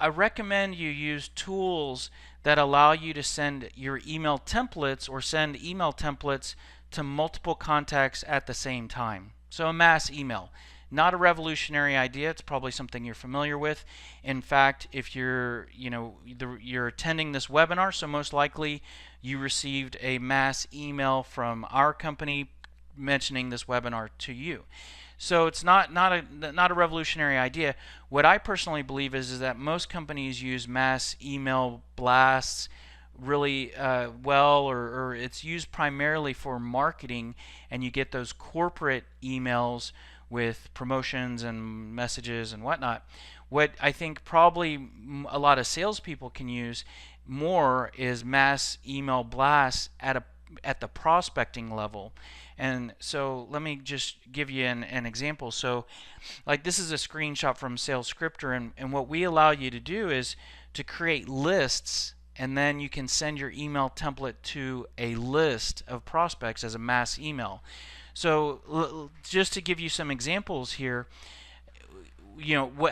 I recommend you use tools that allow you to send your email templates or send email templates to multiple contacts at the same time. So a mass email. Not a revolutionary idea. It's probably something you're familiar with. In fact, if you're attending this webinar, so most likely you received a mass email from our company mentioning this webinar to you. So it's not a revolutionary idea. What I personally believe is that most companies use mass email blasts really well, or it's used primarily for marketing, and you get those corporate emails with promotions and messages and whatnot. What I think probably a lot of salespeople can use more is mass email blasts at the prospecting level. And so let me just give you an example. So like this is a screenshot from SalesScripter, and what we allow you to do is to create lists, and then you can send your email template to a list of prospects as a mass email. So just to give you some examples here,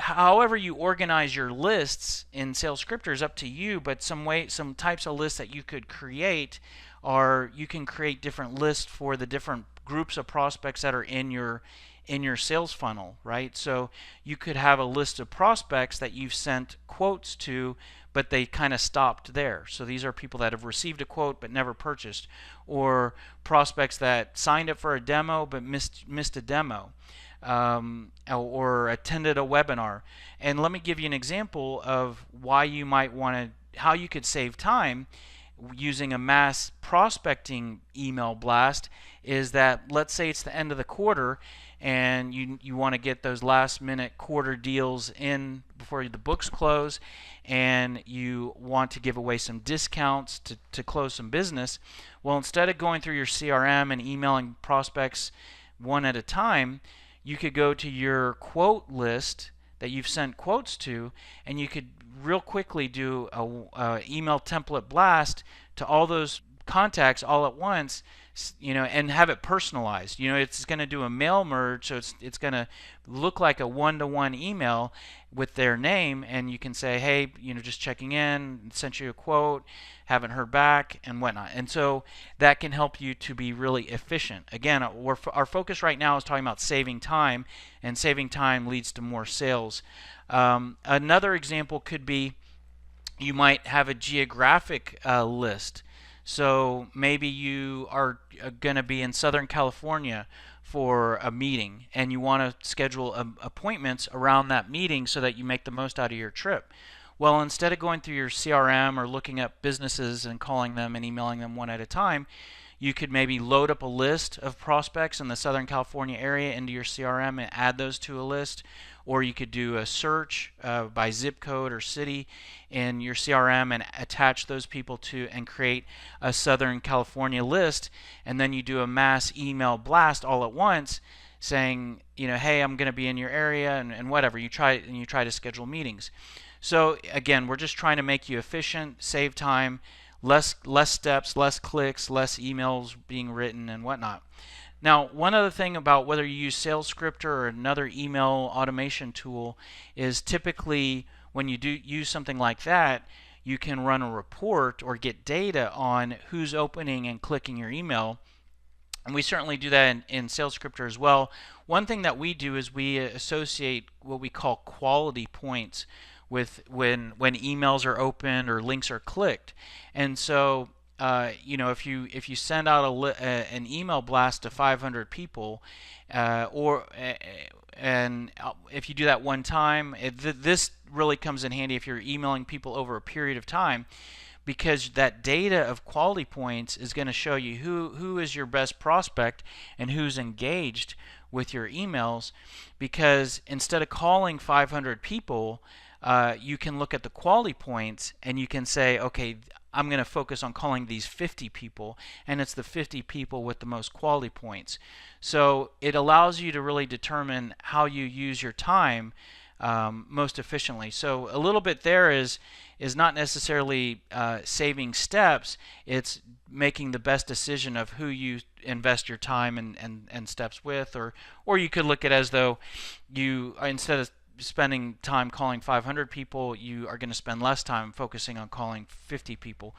however you organize your lists in SalesScripter is up to you, but some types of lists that you could create are, you can create different lists for the different groups of prospects that are in your sales funnel, right? So you could have a list of prospects that you've sent quotes to, but they kind of stopped there. So these are people that have received a quote but never purchased, or prospects that signed up for a demo but missed a demo. Or attended a webinar. And let me give you an example of why you might want to, how you could save time using a mass prospecting email blast. Is that, let's say it's the end of the quarter and you want to get those last minute quarter deals in before the books close, and you want to give away some discounts to close some business. Well, instead of going through your CRM and emailing prospects one at a time, you could go to your quote list that you've sent quotes to, and you could real quickly do a email template blast to all those contacts all at once, and have it personalized. It's going to do a mail merge, so it's going to look like a one-to-one email with their name, and you can say, hey, just checking in, sent you a quote, haven't heard back, and whatnot. And so that can help you to be really efficient. Again, our focus right now is talking about saving time, and saving time leads to more sales. Another example could be, you might have a geographic list. So maybe you are going to be in Southern California for a meeting, and you want to schedule appointments around that meeting so that you make the most out of your trip. Well, instead of going through your CRM or looking up businesses and calling them and emailing them one at a time, you could maybe load up a list of prospects in the Southern California area into your CRM and add those to a list. Or you could do a search by zip code or city in your CRM and attach those people to and create a Southern California list. And then you do a mass email blast all at once saying, hey, I'm going to be in your area, and whatever. You try to schedule meetings. So again, we're just trying to make you efficient, save time, less steps, less clicks, less emails being written, and whatnot. Now, one other thing about whether you use SalesScripter or another email automation tool is, typically when you do use something like that, you can run a report or get data on who's opening and clicking your email. And we certainly do that in SalesScripter as well. One thing that we do is we associate what we call quality points with when emails are opened or links are clicked. And so if you send out an email blast to 500 people, and if you do that one time, this really comes in handy if you're emailing people over a period of time, because that data of quality points is going to show you who is your best prospect and who's engaged with your emails. Because instead of calling 500 people, you can look at the quality points and you can say, okay, I'm going to focus on calling these 50 people, and it's the 50 people with the most quality points. So it allows you to really determine how you use your time most efficiently. So a little bit there is not necessarily saving steps, it's making the best decision of who you invest your time and steps with. Or you could look at it as though you, instead of spending time calling 500 people, you are going to spend less time focusing on calling 50 people.